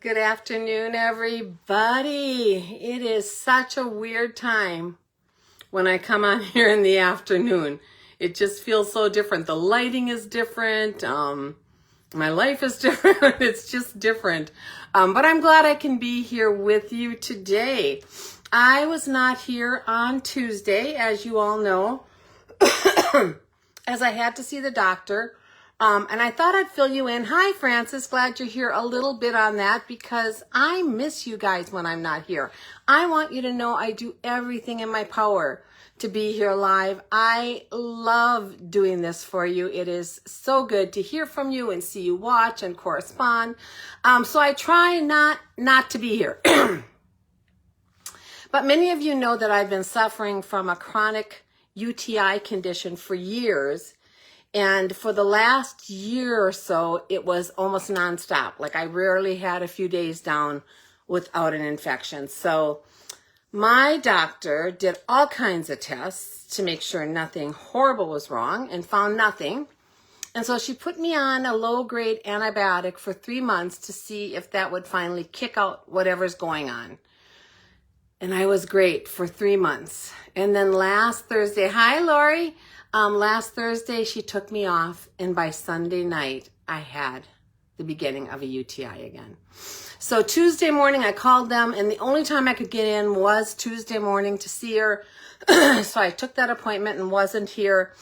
Good afternoon, everybody. It is such a weird time when I come on here in the afternoon. It just feels so different. The lighting is different. My life is different. It's just different. But I'm glad I can be here with you today. I was not here on Tuesday, as you all know, as I had to see the doctor. And I thought I'd fill you in. Hi, Francis. Glad you're here a little bit on that because I miss you guys when I'm not here. I want you to know I do everything in my power to be here live. I love doing this for you. It is so good to hear from you and see you watch and correspond. So I try not to be here. But many of you know that I've been suffering from a chronic UTI condition for years. And for the last year or so, it was almost nonstop. Like I rarely had a few days down without an infection. So my doctor did all kinds of tests to make sure nothing horrible was wrong and found nothing. And so she put me on a low-grade antibiotic for 3 months to see if that would finally kick out whatever's going on. And I was great for 3 months. And then last Thursday, hi, Lori. Last Thursday, she took me off, and by Sunday night, I had the beginning of a UTI again. So Tuesday morning, I called them, and the only time I could get in was Tuesday morning to see her. So I took that appointment and wasn't here.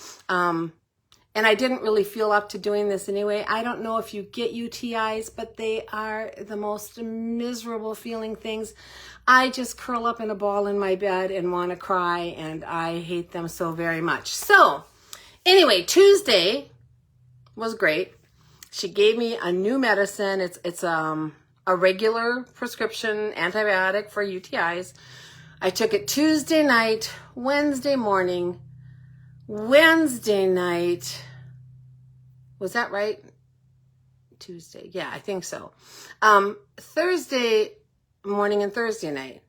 And I didn't really feel up to doing this anyway. I don't know if you get UTIs, but they are the most miserable feeling things. I just curl up in a ball in my bed and want to cry, and I hate them so very much. So anyway, Tuesday was great. She gave me a new medicine. It's a regular prescription antibiotic for UTIs. I took it Tuesday night, Wednesday morning, Wednesday night. Was that right? Tuesday. Yeah, I think so. Thursday morning and Thursday night.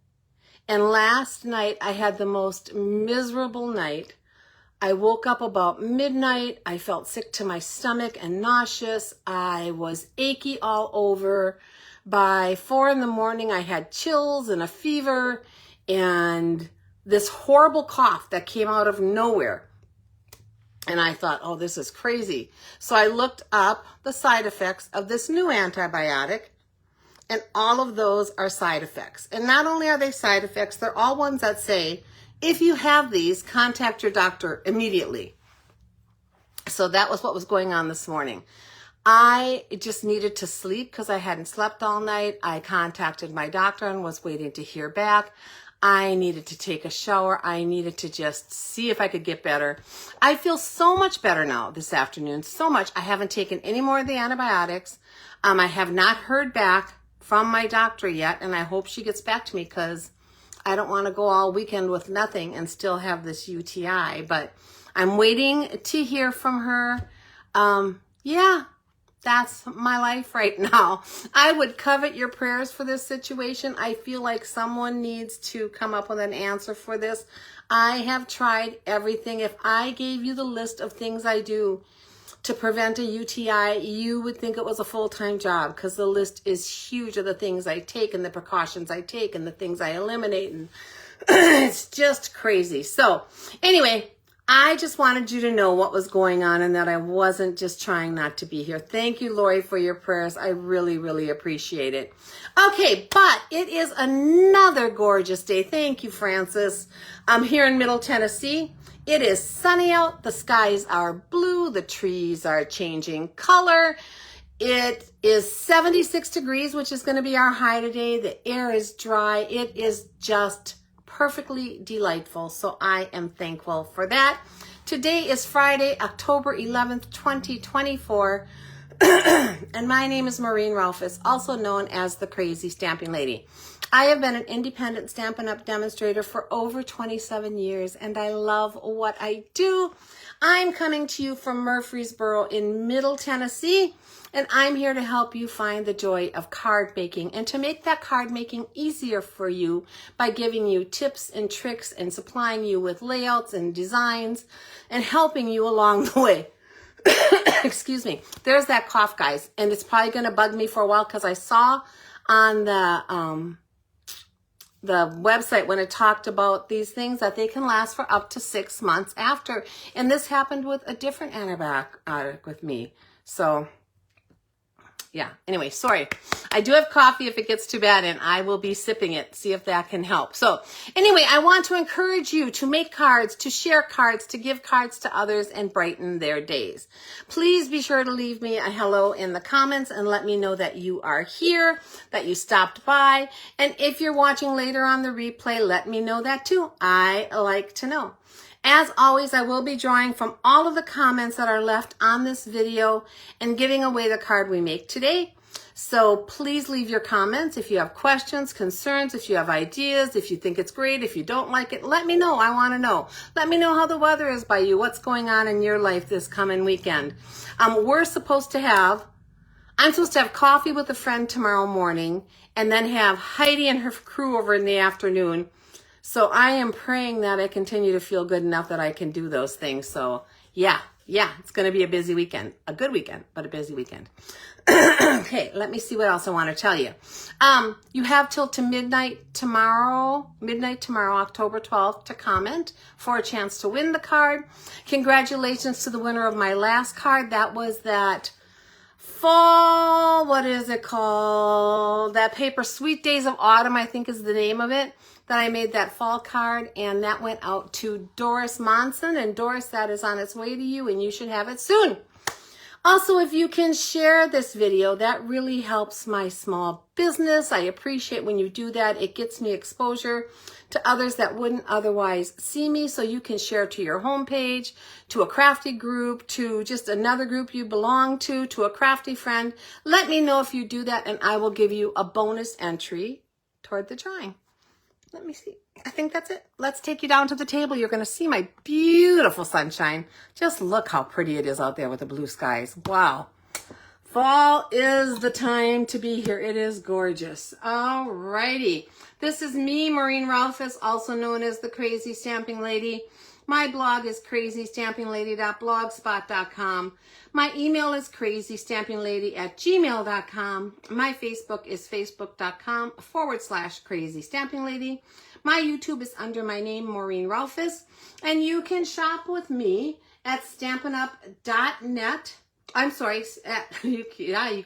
And last night I had the most miserable night. I woke up about midnight. I felt sick to my stomach and nauseous. I was achy all over. By 4 in the morning, I had chills and a fever and this horrible cough that came out of nowhere. And I thought, oh, this is crazy. So I looked up the side effects of this new antibiotic, and all of those are side effects. And not only are they side effects, they're all ones that say, if you have these, contact your doctor immediately. So that was what was going on this morning. I just needed to sleep because I hadn't slept all night. I contacted my doctor and was waiting to hear back. I needed to take a shower. I needed to just see if I could get better. I feel so much better now this afternoon, so much. I haven't taken any more of the antibiotics. I have not heard back from my doctor yet, and I hope she gets back to me because I don't want to go all weekend with nothing and still have this UTI, but I'm waiting to hear from her. Yeah. That's my life right now. I would covet your prayers for this situation. I feel like someone needs to come up with an answer for this. I have tried everything. If I gave you the list of things I do to prevent a UTI, you would think it was a full-time job because the list is huge of the things I take and the precautions I take and the things I eliminate. And it's just crazy. So anyway, I just wanted you to know what was going on and that I wasn't just trying not to be here. Thank you, Lori, for your prayers. I really, really appreciate it. Okay, but it is another gorgeous day. Thank you, Francis. I'm here in Middle Tennessee. It is sunny out. The skies are blue. The trees are changing color. It is 76 degrees, which is going to be our high today. The air is dry. It is just perfectly delightful. So I am thankful for that. Today is Friday, October 11th, 2024. And my name is Maureen Rolfes, also known as the Crazy Stamping Lady. I have been an independent Stampin' Up! Demonstrator for over 27 years, and I love what I do. I'm coming to you from Murfreesboro in Middle Tennessee, and I'm here to help you find the joy of card making and to make that card making easier for you by giving you tips and tricks and supplying you with layouts and designs and helping you along the way. Excuse me. There's that cough, guys, and it's probably going to bug me for a while because I saw on the website when it talked about these things, that they can last for up to 6 months after. And this happened with a different antibiotic with me. So yeah, anyway, sorry. I do have coffee if it gets too bad, and I will be sipping it, see if that can help. So anyway, I want to encourage you to make cards, to share cards, to give cards to others and brighten their days. Please be sure to leave me a hello in the comments and let me know that you are here, that you stopped by. And if you're watching later on the replay, let me know that too. I like to know. As always, I will be drawing from all of the comments that are left on this video and giving away the card we make today. So please leave your comments. If you have questions, concerns, if you have ideas, if you think it's great, if you don't like it, let me know. I want to know. Let me know how the weather is by you, what's going on in your life this coming weekend. I'm supposed to have coffee with a friend tomorrow morning and then have Heidi and her crew over in the afternoon. So I am praying that I continue to feel good enough that I can do those things. So yeah, it's going to be a busy weekend, a good weekend, but a busy weekend. Okay, let me see what else I want to tell you. You have till to midnight tomorrow, October 12th, to comment for a chance to win the card. Congratulations to the winner of my last card. That was that fall, what is it called? That paper, Sweet Days of Autumn, I think is the name of it, that I made that fall card, and that went out to Doris Monson. And Doris, that is on its way to you, and you should have it soon. Also, if you can share this video, that really helps my small business. I appreciate when you do that. It gets me exposure to others that wouldn't otherwise see me. So you can share to your homepage, to a crafty group, to just another group you belong to a crafty friend. Let me know if you do that, and I will give you a bonus entry toward the drawing. Let me see. I think that's it. Let's take you down to the table. You're going to see my beautiful sunshine. Just look how pretty it is out there with the blue skies. Wow. Fall is the time to be here. It is gorgeous. All righty. This is me, Maureen Rolfes, also known as the Crazy Stamping Lady. My blog is crazystampinglady.blogspot.com. My email is crazystampinglady@gmail.com. My Facebook is facebook.com/crazystampinglady. My YouTube is under my name, Maureen Rolfes. And you can shop with me at stampinup.net. I'm sorry, you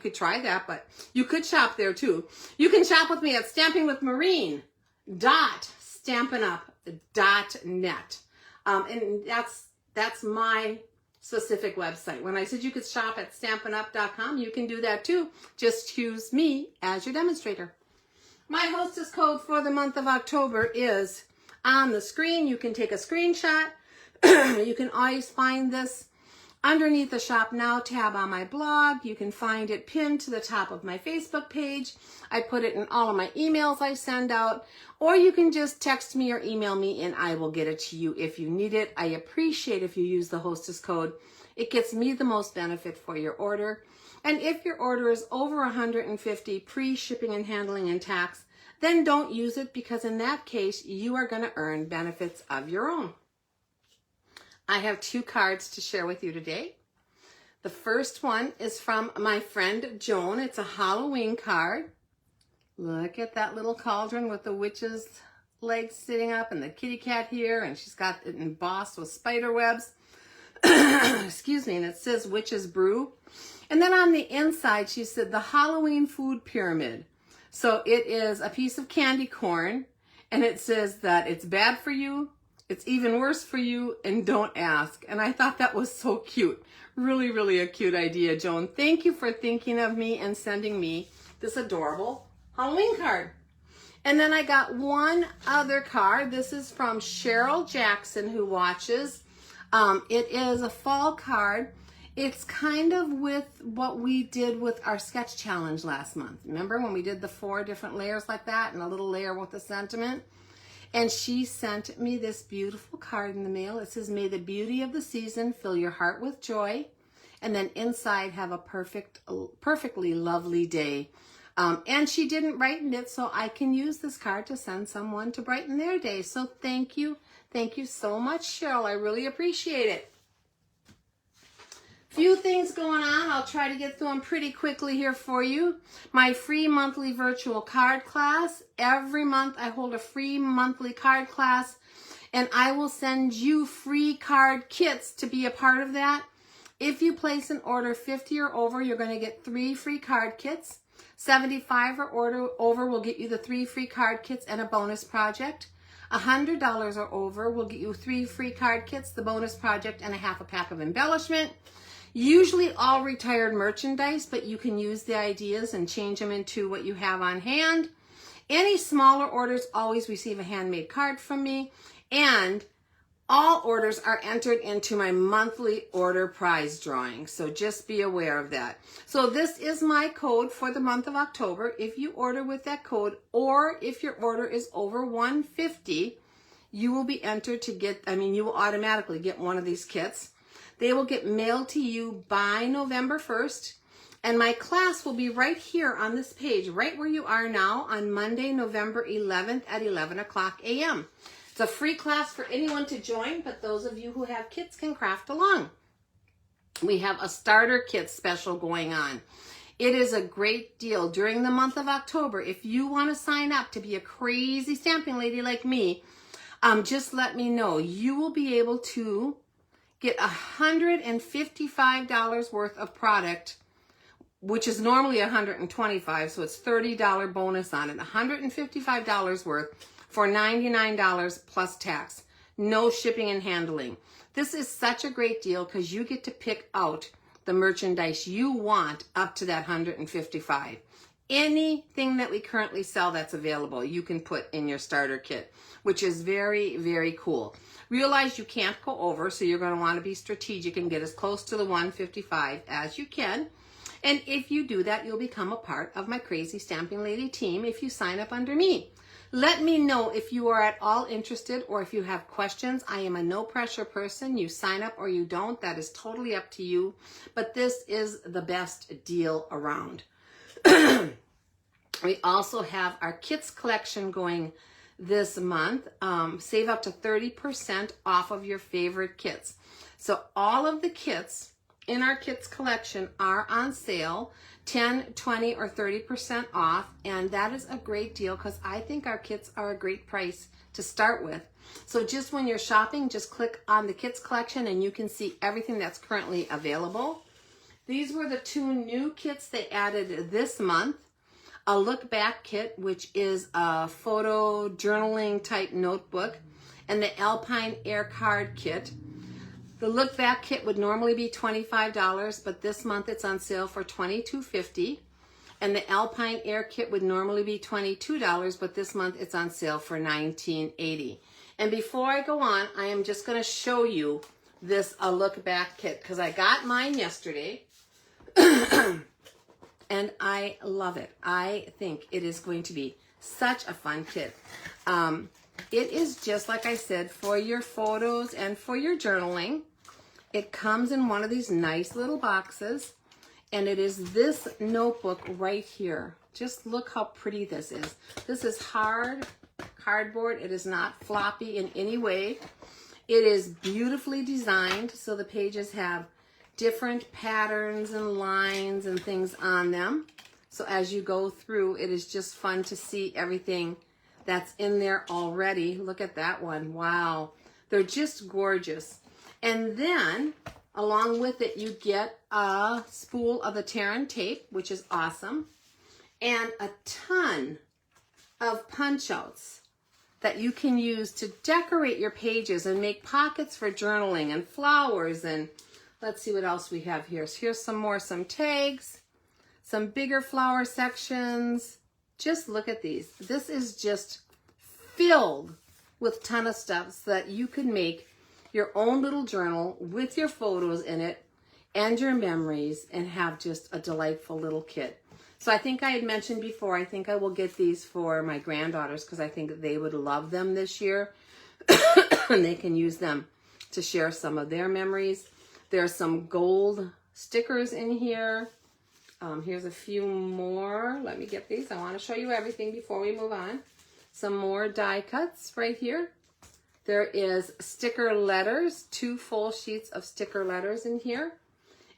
could try that, but you could shop there too. You can shop with me at stampingwithmaureen.stampinup.net. And that's my specific website. When I said you could shop at stampinup.com, you can do that too. Just choose me as your demonstrator. My hostess code for the month of October is on the screen. You can take a screenshot. You can always find this underneath the Shop Now tab on my blog. You can find it pinned to the top of my Facebook page. I put it in all of my emails I send out. Or you can just text me or email me and I will get it to you if you need it. I appreciate if you use the hostess code. It gets me the most benefit for your order. And if your order is over $150 pre-shipping and handling and tax, then don't use it, because in that case, you are going to earn benefits of your own. I have 2 cards to share with you today. The first one is from my friend Joan. It's a Halloween card. Look at that little cauldron with the witch's legs sitting up and the kitty cat here, and she's got it embossed with spider webs. Excuse me, and it says Witch's Brew. And then on the inside, she said the Halloween food pyramid. So it is a piece of candy corn, and it says that it's bad for you, it's even worse for you, and don't ask. And I thought that was so cute. Really, really a cute idea, Joan. Thank you for thinking of me and sending me this adorable Halloween card. And then I got one other card. This is from Cheryl Jackson, who watches. It is a fall card. It's kind of with what we did with our sketch challenge last month. Remember when we did the 4 different layers like that and a little layer with the sentiment? And she sent me this beautiful card in the mail. It says, "May the beauty of the season fill your heart with joy." And then inside, have a perfectly lovely day. And she didn't brighten it, so I can use this card to send someone to brighten their day. So thank you. Thank you so much, Cheryl. I really appreciate it. Few things going on. I'll try to get through them pretty quickly here for you. My free monthly virtual card class. Every month I hold a free monthly card class, and I will send you free card kits to be a part of that. If you place an order 50 or over, you're going to get 3 free card kits. 75 or over will get you the 3 free card kits and a bonus project. $100 or over will get you 3 free card kits, the bonus project, and a half a pack of embellishment. Usually all retired merchandise, but you can use the ideas and change them into what you have on hand. Any smaller orders always receive a handmade card from me, and all orders are entered into my monthly order prize drawing, so just be aware of that. So this is my code for the month of October. If you order with that code, or if your order is over $150, you will be entered to get, you will automatically get one of these kits. They will get mailed to you by November 1st, and my class will be right here on this page, right where you are now, on Monday, November 11th at 11 o'clock a.m. It's a free class for anyone to join, but those of you who have kits can craft along. We have a starter kit special going on. It is a great deal during the month of October. If you want to sign up to be a crazy stamping lady like me, just let me know. You will be able to get $155 worth of product, which is normally $125, so it's $30 bonus on it. $155 worth for $99 plus tax. No shipping and handling. This is such a great deal because you get to pick out the merchandise you want up to that $155. Anything that we currently sell that's available, you can put in your starter kit, which is very, very cool. Realize you can't go over, so you're going to want to be strategic and get as close to the $155 as you can. And if you do that, you'll become a part of my Crazy Stamping Lady team if you sign up under me. Let me know if you are at all interested or if you have questions. I am a no pressure person. You sign up or you don't. That is totally up to you. But this is the best deal around. We also have our kits collection going this month. Save up to 30% off of your favorite kits. So all of the kits in our kits collection are on sale, 10, 20, or 30% off, and that is a great deal because I think our kits are a great price to start with. So just when you're shopping, just click on the kits collection and you can see everything that's currently available. These were the 2 new kits they added this month. A look back kit, which is a photo journaling type notebook, and the Alpine Air card kit. The look back kit would normally be $25, but this month it's on sale for $22.50. And the Alpine Air kit would normally be $22, but this month it's on sale for $19.80. And before I go on, I am just going to show you this a look back kit because I got mine yesterday. And I love it. I think it is going to be such a fun kit. It is just like I said, for your photos and for your journaling. It comes in one of these nice little boxes, and it is this notebook right here. Just look how pretty this is. This is hard cardboard. It is not floppy in any way. It is beautifully designed, so the pages have different patterns and lines and things on them. So as you go through, it is just fun to see everything that's in there already. Look at that one. Wow. They're just gorgeous. And then along with it, you get a spool of the Terran tape, which is awesome, and a ton of punch outs that you can use to decorate your pages and make pockets for journaling and flowers. And let's see what else we have here. So here's some tags, some bigger flower sections. Just look at these. This is just filled with a ton of stuff so that you can make your own little journal with your photos in it and your memories and have just a delightful little kit. So I think I had mentioned before, I think I will get these for my granddaughters because I think they would love them this year. And they can use them to share some of their memories. There's some gold stickers in here. Here's a few more. Let me get these. I want to show you everything before we move on. Some more die cuts right here. There is sticker letters, 2 full sheets of sticker letters in here.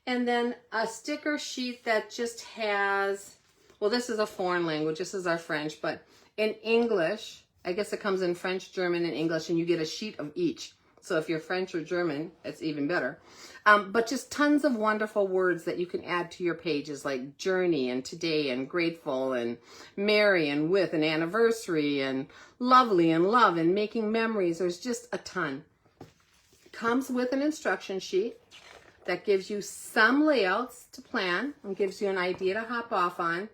And then a sticker sheet that just has, well, this is a foreign language. This is our French, but in English, I guess it comes in French, German, and English, and you get a sheet of each. So if you're French or German, it's even better. But just tons of wonderful words that you can add to your pages, like journey and today and grateful and merry and with and anniversary and lovely and love and making memories. There's just a ton. Comes with an instruction sheet that gives you some layouts to plan and gives you an idea to hop off on.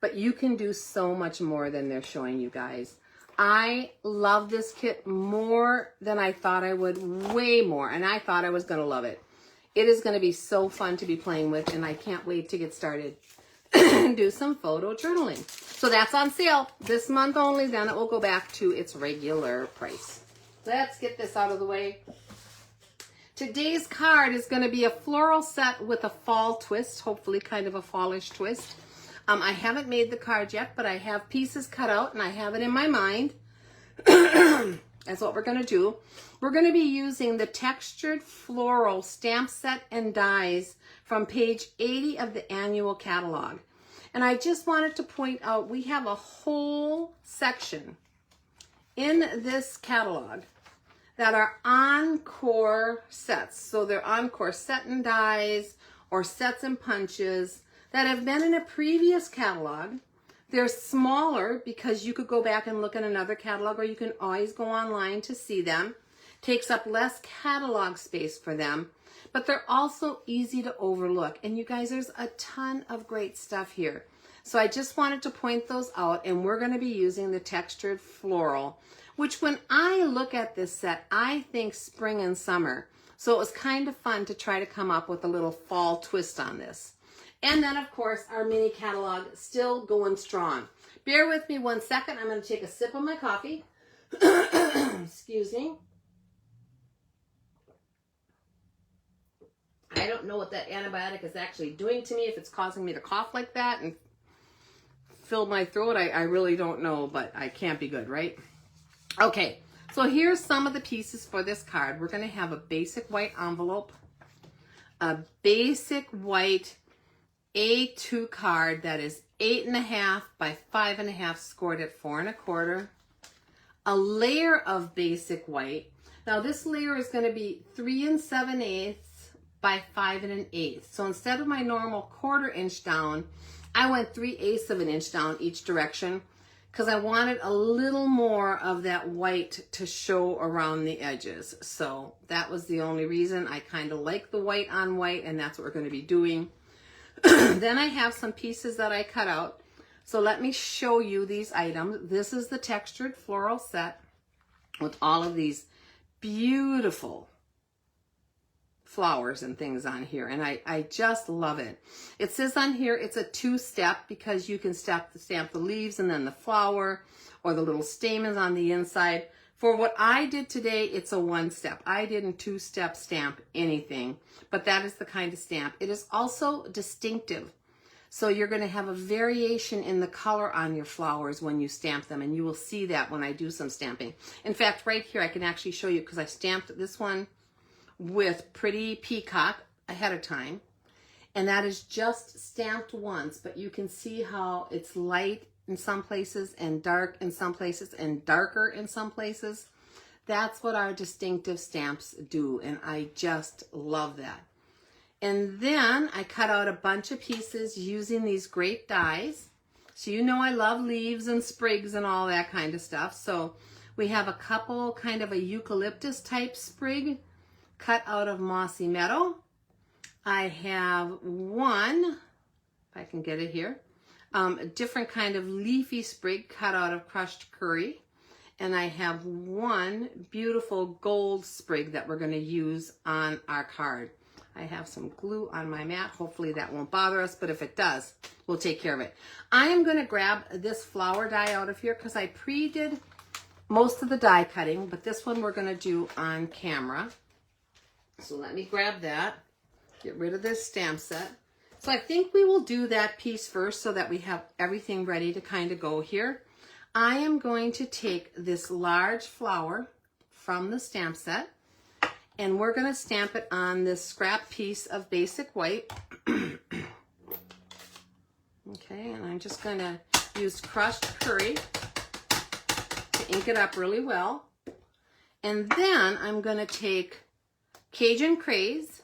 But you can do so much more than they're showing you guys. I love this kit more than I thought I would, way more, and I thought I was going to love it. It is going to be so fun to be playing with, and I can't wait to get started and do some photo journaling. So that's on sale this month only, then it will go back to its regular price. Let's get this out of the way. Today's card is going to be a floral set with a fall twist, hopefully kind of a fallish twist. I haven't made the card yet, but I have pieces cut out and I have it in my mind. That's what we're going to do. We're going to be using the Textured Floral stamp set and dies from page 80 of the annual catalog. And I just wanted to point out we have a whole section in this catalog that are encore sets. So they're encore set and dies or sets and punches that have been in a previous catalog. They're smaller because you could go back and look at another catalog, or you can always go online to see them. Takes up less catalog space for them, but they're also easy to overlook. And you guys, there's a ton of great stuff here. So I just wanted to point those out, and we're going to be using the Textured Floral, which when I look at this set, I think spring and summer. So it was kind of fun to try to come up with a little fall twist on this. And then, of course, our mini catalog still going strong. Bear with me 1 second. I'm going to take a sip of my coffee. Excuse me. I don't know what that antibiotic is actually doing to me, if it's causing me to cough like that and fill my throat. I really don't know, but I can't be good, right? Okay, so here's some of the pieces for this card. We're going to have a basic white envelope, a basic white A2 card that is 8.5 by 5.5 scored at 4 1/4. A layer of basic white. Now this layer is going to be 3 7/8 by 5 1/8. So instead of my normal 1/4 inch down, I went 3/8 of an inch down each direction because I wanted a little more of that white to show around the edges. So that was the only reason. I kind of like the white on white, and that's what we're going to be doing. Then I have some pieces that I cut out. So let me show you these items. This is the Textured Floral set with all of these beautiful flowers and things on here, and I just love it. It says on here it's a 2-step because you can stamp the leaves and then the flower or the little stamens on the inside. For what I did today, it's a 1-step. I didn't 2-step stamp anything, but that is the kind of stamp. It is also distinctive. So you're going to have a variation in the color on your flowers when you stamp them, and you will see that when I do some stamping. In fact, right here I can actually show you because I stamped this one with Pretty Peacock ahead of time, and that is just stamped once, but you can see how it's light in some places and dark in some places and darker in some places. That's what our distinctive stamps do, and I just love that. And then I cut out a bunch of pieces using these great dies. So you know I love leaves and sprigs and all that kind of stuff. So we have a couple kind of a eucalyptus type sprig cut out of Mossy Meadow. I have one, if I can get it here, a different kind of leafy sprig cut out of crushed curry. And I have one beautiful gold sprig that we're going to use on our card. I have some glue on my mat. Hopefully that won't bother us, but if it does, we'll take care of it. I am going to grab this flower die out of here because I pre-did most of the die cutting, but this one we're going to do on camera. So let me grab that, get rid of this stamp set. So I think we will do that piece first so that we have everything ready to kind of go here. I am going to take this large flower from the stamp set, And we're going to stamp it on this scrap piece of basic white. Okay, and I'm just going to use crushed curry to ink it up really well. And then I'm going to take Cajun Craze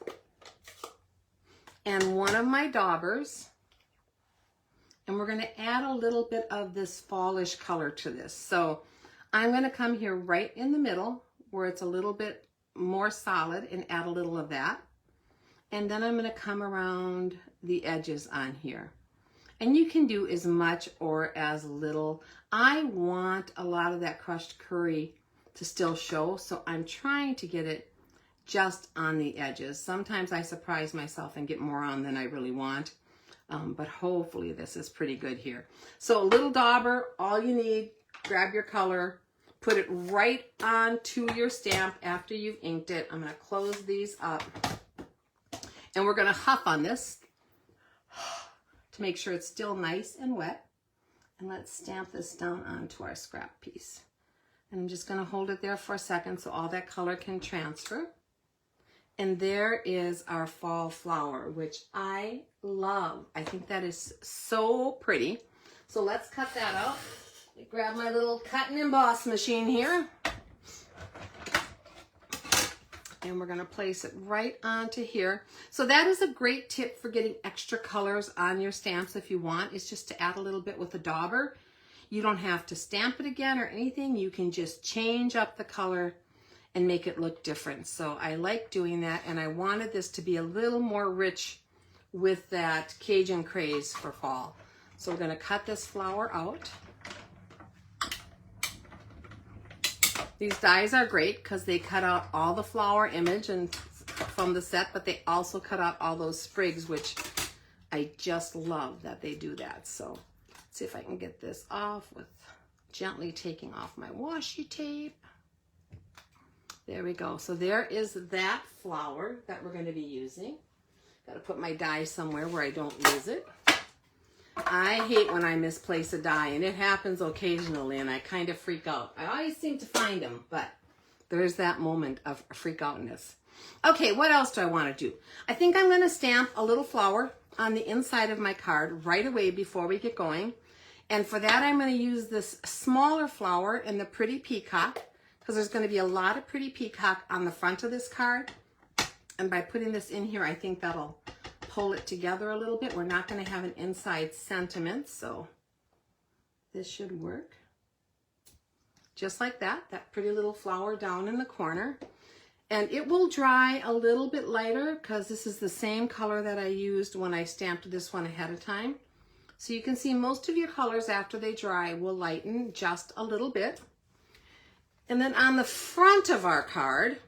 and one of my daubers, and we're going to add a little bit of this fallish color to this. So I'm going to come here right in the middle where it's a little bit more solid and add a little of that. And then I'm going to come around the edges on here. And you can do as much or as little. I want a lot of that crushed curry to still show, so I'm trying to get it just on the edges. Sometimes I surprise myself and get more on than I really want, but hopefully this is pretty good here. So a little dauber, all you need, grab your color, put it right onto your stamp after you've inked it. I'm going to close these up, and we're going to huff on this to make sure it's still nice and wet. And let's stamp this down onto our scrap piece. And I'm just going to hold it there for a second so all that color can transfer. And there is our fall flower, which I love. I think that is so pretty. So let's cut that out. Grab my little cut and emboss machine here. And we're going to place it right onto here. So that is a great tip for getting extra colors on your stamps if you want. It's just to add a little bit with a dauber. You don't have to stamp it again or anything. You can just change up the color and make it look different. So I like doing that, and I wanted this to be a little more rich with that Cajun Craze for fall. So we're going to cut this flower out. These dies are great because they cut out all the flower image and from the set, but they also cut out all those sprigs, which I just love that they do that. So let's see if I can get this off with gently taking off my washi tape. There we go. So there is that flower that we're going to be using. Got to put my die somewhere where I don't lose it. I hate when I misplace a die, and it happens occasionally, and I kind of freak out. I always seem to find them, but there's that moment of freak outness. Okay, what else do I want to do? I think I'm going to stamp a little flower on the inside of my card right away before we get going. And for that, I'm going to use this smaller flower in the Pretty Peacock, because there's going to be a lot of Pretty Peacock on the front of this card. And by putting this in here, I think that'll pull it together a little bit. We're not going to have an inside sentiment, so this should work. Just like that, that pretty little flower down in the corner. And it will dry a little bit lighter because this is the same color that I used when I stamped this one ahead of time. So you can see most of your colors after they dry will lighten just a little bit. And then on the front of our card,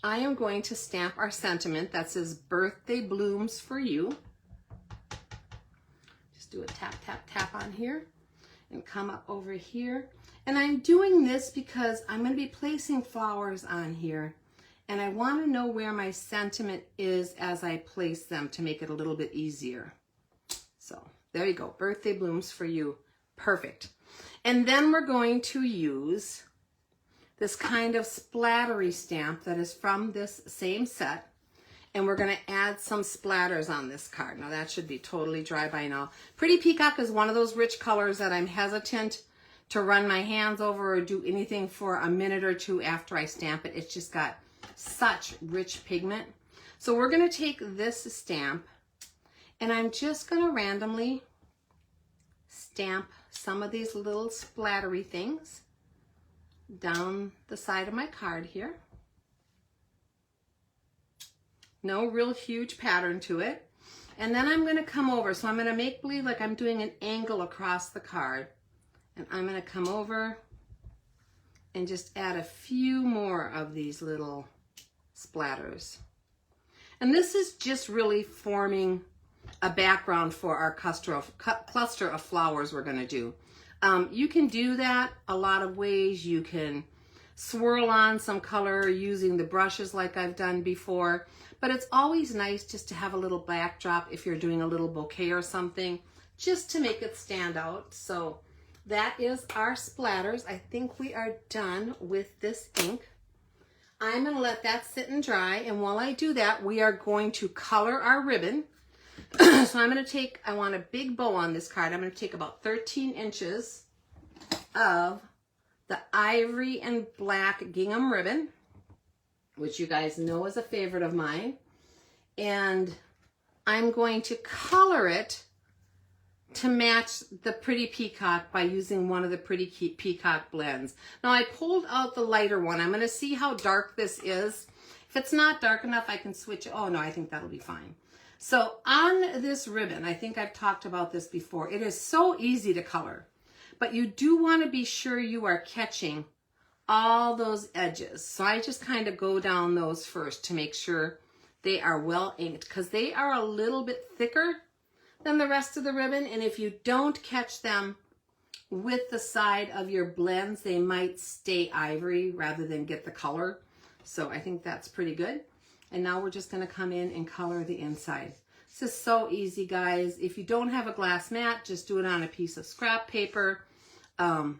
I am going to stamp our sentiment that says birthday blooms for you. Just do a tap, tap, tap on here and come up over here. And I'm doing this because I'm going to be placing flowers on here. And I want to know where my sentiment is as I place them to make it a little bit easier. So there you go. Birthday blooms for you. Perfect. And then we're going to use this kind of splattery stamp that is from this same set. And we're going to add some splatters on this card. Now that should be totally dry by now. Pretty Peacock is one of those rich colors that I'm hesitant to run my hands over or do anything for a minute or two after I stamp it. It's just got such rich pigment. So we're going to take this stamp and I'm just going to randomly stamp some of these little splattery things down the side of my card here. No real huge pattern to it. And then I'm going to come over. So I'm going to make believe like I'm doing an angle across the card. And I'm going to come over and just add a few more of these little splatters. And this is just really forming a background for our cluster of flowers we're going to do. You can do that a lot of ways. You can swirl on some color using the brushes like I've done before, but it's always nice just to have a little backdrop if you're doing a little bouquet or something, just to make it stand out. So that is our splatters. I think we are done with this ink. I'm going to let that sit and dry, and while I do that, we are going to color our ribbon. So I'm going to take, I want a big bow on this card. I'm going to take about 13 inches of the ivory and black gingham ribbon, which you guys know is a favorite of mine. And I'm going to color it to match the Pretty Peacock by using one of the Pretty Peacock blends. Now I pulled out the lighter one. I'm going to see how dark this is. If it's not dark enough, I can switch. Oh no, I think that'll be fine. So on this ribbon, I think I've talked about this before, it is so easy to color, but you do want to be sure you are catching all those edges. So I just kind of go down those first to make sure they are well inked, because they are a little bit thicker than the rest of the ribbon, and if you don't catch them with the side of your blends, they might stay ivory rather than get the color. So I think that's pretty good. And now we're just going to come in and color the inside. This is so easy, guys. If you don't have a glass mat, just do it on a piece of scrap paper. One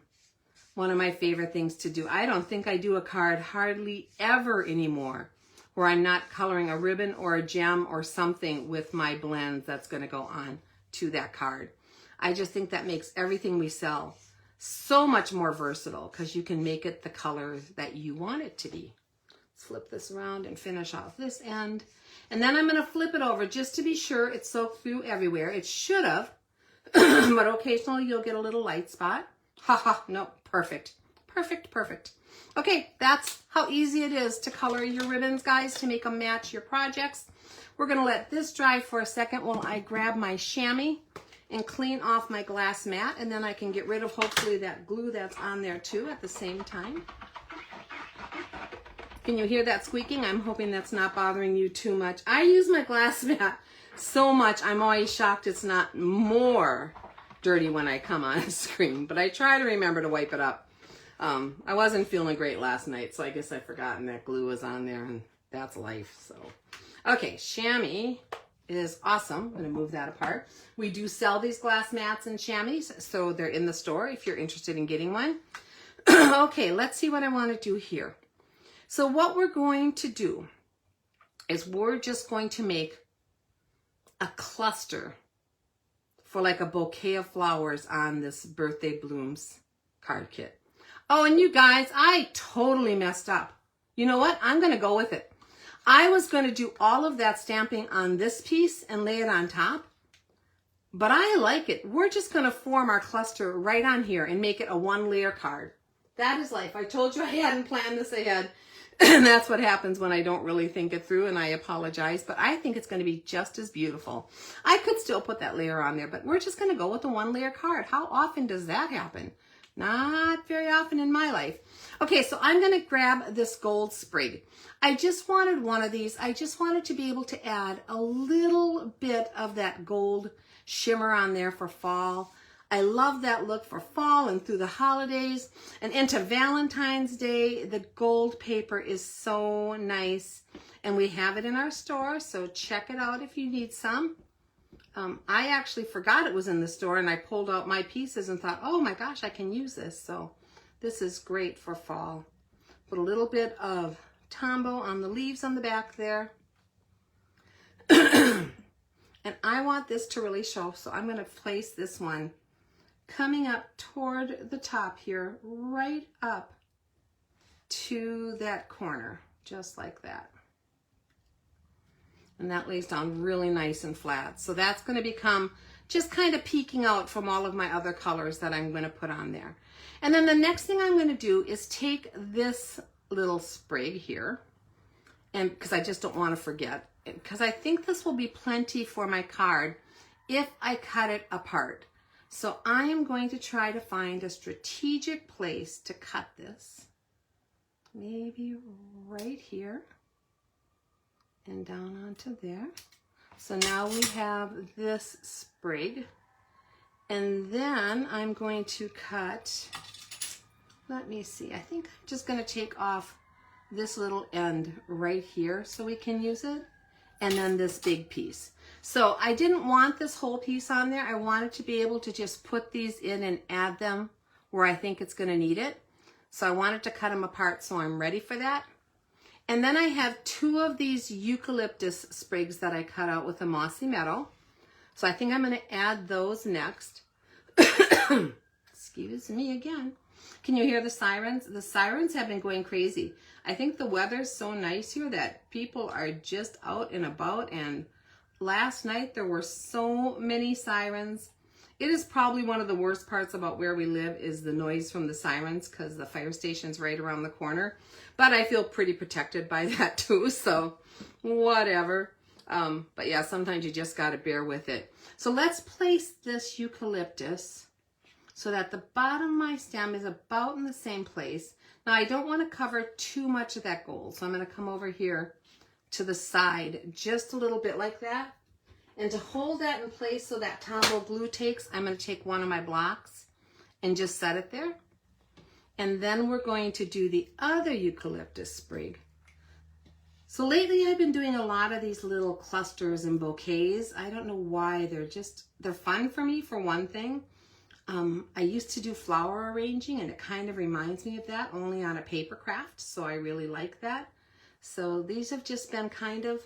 of my favorite things to do. I don't think I do a card hardly ever anymore where I'm not coloring a ribbon or a gem or something with my blends that's going to go on to that card. I just think that makes everything we sell so much more versatile, because you can make it the color that you want it to be. Let's flip this around and finish off this end. And then I'm going to flip it over just to be sure it's soaked through everywhere. It should have, but occasionally you'll get a little light spot. Haha, no, perfect. Perfect, perfect. Okay, that's how easy it is to color your ribbons, guys, to make them match your projects. We're going to let this dry for a second while I grab my chamois and clean off my glass mat, and then I can get rid of hopefully that glue that's on there too at the same time. Can you hear that squeaking? I'm hoping that's not bothering you too much. I use my glass mat so much, I'm always shocked it's not more dirty when I come on screen, but I try to remember to wipe it up. I wasn't feeling great last night, so I guess I've forgotten that glue was on there, and that's life. So, okay, chamois is awesome. I'm going to move that apart. We do sell these glass mats and chamois, so they're in the store if you're interested in getting one. Okay, let's see what I want to do here. So what we're going to do is we're just going to make a cluster for like a bouquet of flowers on this Birthday Blooms card kit. Oh, and you guys, I totally messed up. You know what? I'm going to go with it. I was going to do all of that stamping on this piece and lay it on top, but I like it. We're just going to form our cluster right on here and make it a one-layer card. That is life. I told you I hadn't planned this ahead, and that's what happens when I don't really think it through, and I apologize, but I think it's going to be just as beautiful. I could still put that layer on there, but we're just going to go with the one-layer card. How often does that happen? Not very often in my life. Okay, so I'm going to grab this gold sprig. I just wanted one of these. I just wanted to be able to add a little bit of that gold shimmer on there for fall. I love that look for fall and through the holidays and into Valentine's Day. The gold paper is so nice, and we have it in our store, so check it out if you need some. I actually forgot it was in the store, and I pulled out my pieces and thought, oh my gosh, I can use this. So this is great for fall. Put a little bit of Tombow on the leaves on the back there. And I want this to really show, so I'm going to place this one coming up toward the top here, right up to that corner, just like that. And that lays down really nice and flat. So that's going to become just kind of peeking out from all of my other colors that I'm going to put on there. And then the next thing I'm going to do is take this little sprig here, and because I just don't want to forget, because I think this will be plenty for my card if I cut it apart. So I am going to try to find a strategic place to cut this. Maybe right here. And down onto there. So now we have this sprig. And then I'm going to cut, let me see, I think I'm just going to take off this little end right here so we can use it. And then this big piece. So I didn't want this whole piece on there. I wanted to be able to just put these in and add them where I think it's going to need it. So I wanted to cut them apart, so I'm ready for that. And then I have 2 of these eucalyptus sprigs that I cut out with a mossy meadow. So I think I'm going to add those next. Excuse me again. Can you hear the sirens? The sirens have been going crazy. I think the weather's so nice here that people are just out and about, and last night there were so many sirens. It is probably one of the worst parts about where we live is the noise from the sirens, because the fire station's right around the corner. But I feel pretty protected by that too, so whatever. But yeah, sometimes you just got to bear with it. So let's place this eucalyptus so that the bottom of my stem is about in the same place. Now I don't want to cover too much of that gold, so I'm going to come over here to the side just a little bit like that. And to hold that in place so that Tombow glue takes, I'm going to take one of my blocks and just set it there. And then we're going to do the other eucalyptus sprig. So lately I've been doing a lot of these little clusters and bouquets. I don't know why, they're fun for me for one thing. I used to do flower arranging, and it kind of reminds me of that, only on a paper craft, so I really like that. So these have just been kind of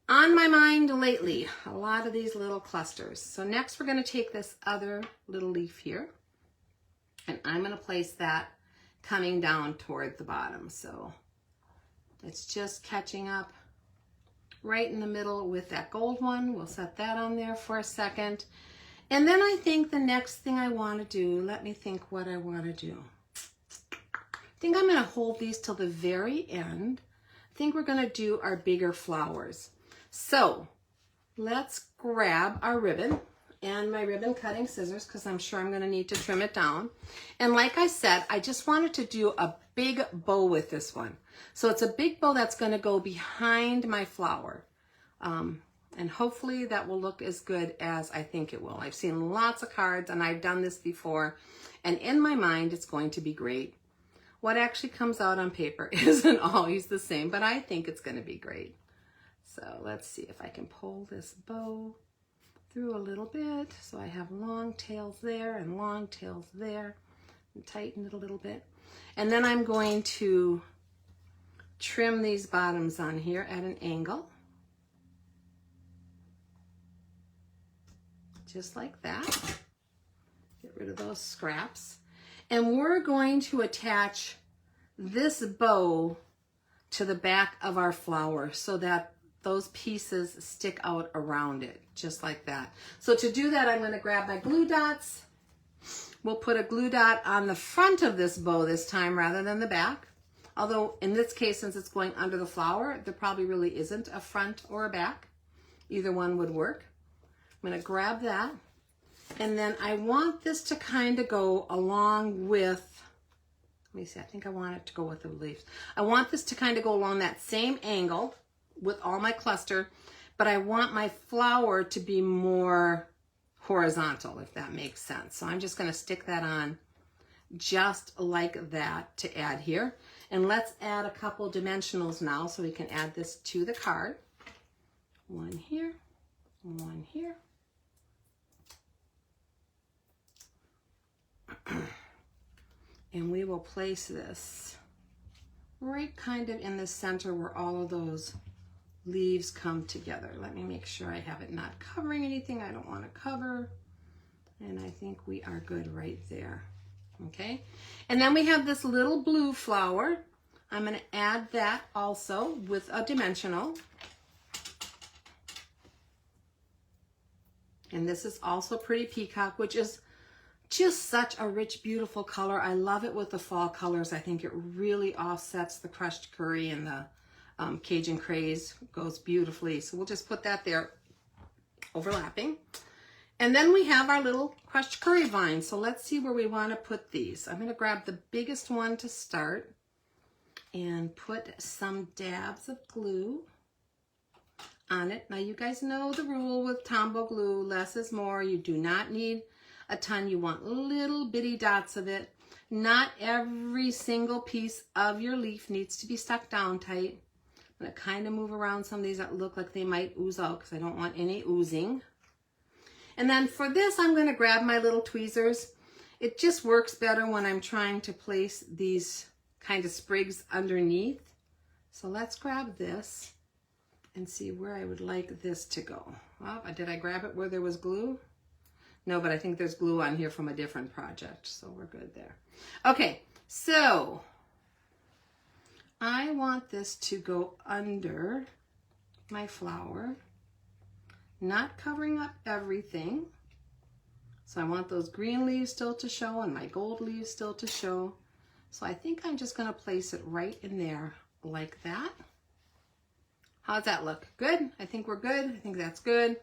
on my mind lately, a lot of these little clusters. So next we're going to take this other little leaf here, and I'm going to place that coming down toward the bottom. So it's just catching up right in the middle with that gold one. We'll set that on there for a second. And then I think the next thing I want to do, let me think what I want to do. I think I'm going to hold these till the very end. I think we're going to do our bigger flowers. So let's grab our ribbon and my ribbon cutting scissors, because I'm sure I'm going to need to trim it down. And like I said, I just wanted to do a big bow with this one. So it's a big bow that's going to go behind my flower. And hopefully that will look as good as I think it will. I've seen lots of cards and I've done this before, and in my mind it's going to be great. What actually comes out on paper isn't always the same, but I think it's going to be great. So let's see if I can pull this bow through a little bit. So I have long tails there and long tails there, and tighten it a little bit. And then I'm going to trim these bottoms on here at an angle. Just like that. Get rid of those scraps. And we're going to attach this bow to the back of our flower so that those pieces stick out around it, just like that. So to do that, I'm going to grab my glue dots. We'll put a glue dot on the front of this bow this time rather than the back. Although in this case, since it's going under the flower, there probably really isn't a front or a back. Either one would work. I'm going to grab that, and then I want this to kind of go along with, let me see, I think I want it to go with the leaves. I want this to kind of go along that same angle with all my cluster, but I want my flower to be more horizontal, if that makes sense. So I'm just going to stick that on just like that to add here. And let's add a couple dimensionals now so we can add this to the card. One here, one here. And we will place this right kind of in the center where all of those leaves come together. Let me make sure I have it not covering anything I don't want to cover. And I think we are good right there. Okay. And then we have this little blue flower. I'm going to add that also with a dimensional. And this is also Pretty Peacock, which is just such a rich, beautiful color. I love it with the fall colors. I think it really offsets the crushed curry and the Cajun craze. It goes beautifully. So we'll just put that there overlapping. And then we have our little crushed curry vines. So let's see where we want to put these. I'm going to grab the biggest one to start and put some dabs of glue on it. Now you guys know the rule with Tombow glue, less is more. You do not need a ton. You want little bitty dots of it. Not every single piece of your leaf needs to be stuck down tight. I'm going to kind of move around some of these that look like they might ooze out because I don't want any oozing. And then for this, I'm going to grab my little tweezers. It just works better when I'm trying to place these kind of sprigs underneath. So let's grab this and see where I would like this to go. Well, did I grab it where there was glue? No, but I think there's glue on here from a different project, so we're good there. Okay, so I want this to go under my flower, not covering up everything. So I want those green leaves still to show and my gold leaves still to show. So I think I'm just gonna place it right in there like that. How's that look? Good? I think we're good. I think that's good.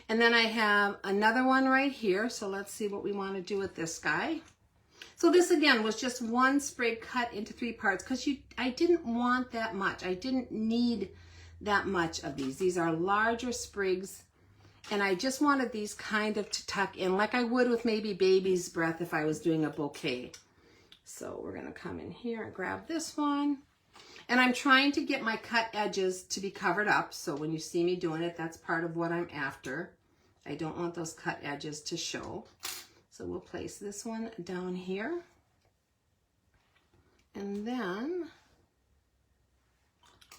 And then I have another one right here. So let's see what we want to do with this guy. So this again was just one sprig cut into 3 parts because I didn't want that much. I didn't need that much of these. These are larger sprigs and I just wanted these kind of to tuck in like I would with maybe baby's breath if I was doing a bouquet. So we're going to come in here and grab this one. And I'm trying to get my cut edges to be covered up. So when you see me doing it, that's part of what I'm after. I don't want those cut edges to show. So we'll place this one down here. And then,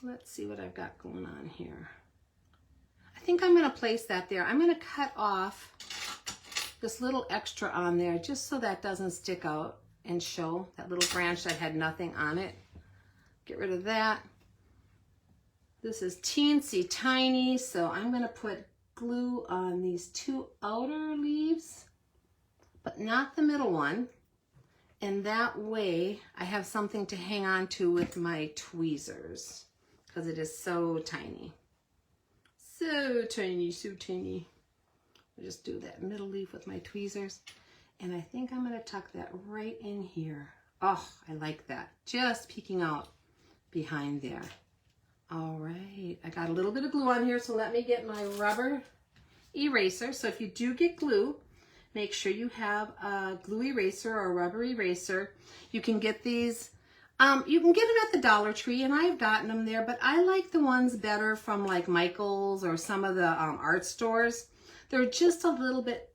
let's see what I've got going on here. I think I'm going to place that there. I'm going to cut off this little extra on there just so that doesn't stick out and show that little branch that had nothing on it. Get rid of that. This is teensy tiny, so I'm going to put glue on these 2 outer leaves, but not the middle one. And that way I have something to hang on to with my tweezers because it is so tiny. So tiny, so tiny. I'll just do that middle leaf with my tweezers. And I think I'm going to tuck that right in here. Oh, I like that. Just peeking out behind there. All right, I got a little bit of glue on here, so let me get my rubber eraser. So if you do get glue, make sure you have a glue eraser or a rubber eraser. You can get these, you can get them at the Dollar Tree, and I've gotten them there, but I like the ones better from like Michael's or some of the art stores. They're just a little bit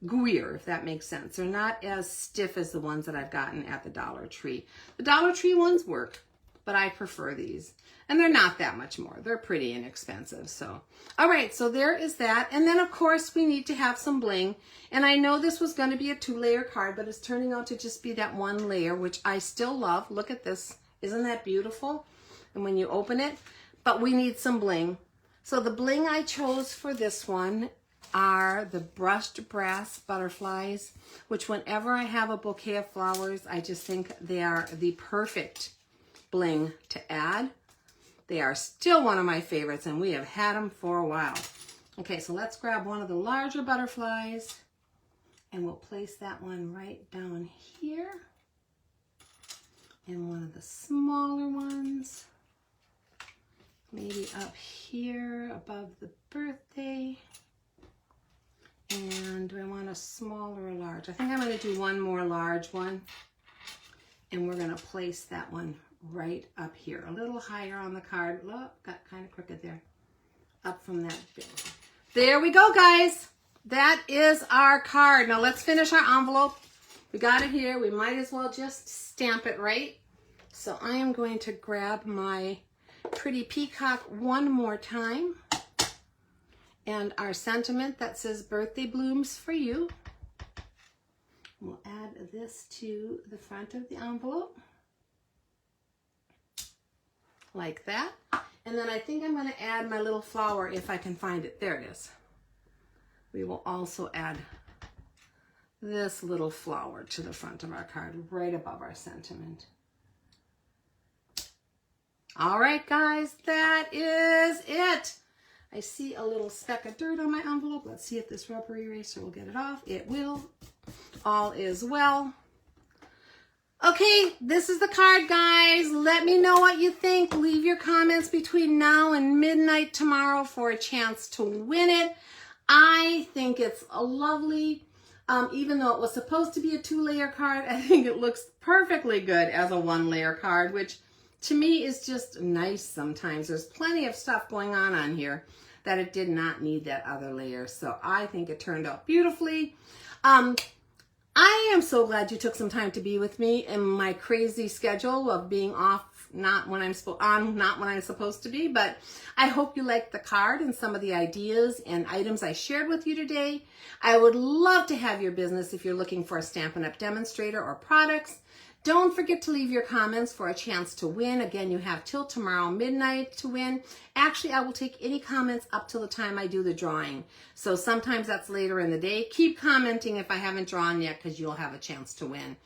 gooier, if that makes sense. They're not as stiff as the ones that I've gotten at the Dollar Tree. The Dollar Tree ones work, but I prefer these. And they're not that much more. They're pretty inexpensive. So, all right, so there is that. And then, of course, we need to have some bling. And I know this was going to be a 2-layer card, but it's turning out to just be that 1 layer, which I still love. Look at this. Isn't that beautiful? And when you open it, but we need some bling. So the bling I chose for this one are the brushed brass butterflies, which whenever I have a bouquet of flowers, I just think they are the perfect bling to add. They are still one of my favorites, and we have had them for a while. Okay, so let's grab one of the larger butterflies, and we'll place that one right down here. And one of the smaller ones, maybe up here above the birthday. And do I want a small or a large? I think I'm going to do one more large one. And we're going to place that one right up here, a little higher on the card. Look, got kind of crooked there. Up from that bit. There we go, guys. That is our card. Now let's finish our envelope. We got it here. We might as well just stamp it right. So I am going to grab my pretty peacock one more time. And our sentiment that says birthday blooms for you. We'll add this to the front of the envelope. Like that. And then I think I'm going to add my little flower if I can find it. There it is. We will also add this little flower to the front of our card right above our sentiment. All right, guys, that is it. I see a little speck of dirt on my envelope. Let's see if this rubber eraser will get it off. It will. All is well. Okay, this is the card, guys. Let me know what you think. Leave your comments between now and midnight tomorrow for a chance to win it. I think it's a lovely, even though it was supposed to be a 2-layer card, I think it looks perfectly good as a 1-layer card, which to me is just nice sometimes. There's plenty of stuff going on here that it did not need that other layer. So I think it turned out beautifully. I am so glad you took some time to be with me in my crazy schedule of being off, not when I'm supposed to be, but I hope you liked the card and some of the ideas and items I shared with you today. I would love to have your business if you're looking for a Stampin' Up! Demonstrator or products. Don't forget to leave your comments for a chance to win. Again, you have till tomorrow midnight to win. Actually, I will take any comments up till the time I do the drawing. So sometimes that's later in the day. Keep commenting if I haven't drawn yet because you'll have a chance to win.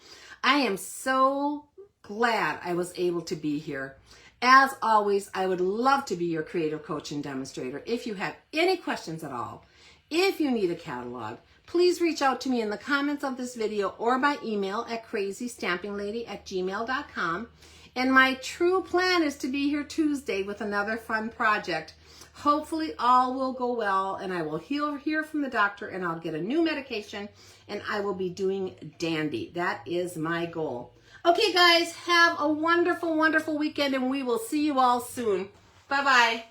I am so glad I was able to be here. As always, I would love to be your creative coach and demonstrator. If you have any questions at all, if you need a catalog, please reach out to me in the comments of this video or by email at crazystampinglady@gmail.com. And my true plan is to be here Tuesday with another fun project. Hopefully all will go well and I will hear from the doctor and I'll get a new medication and I will be doing dandy. That is my goal. Okay guys, have a wonderful, wonderful weekend and we will see you all soon. Bye-bye.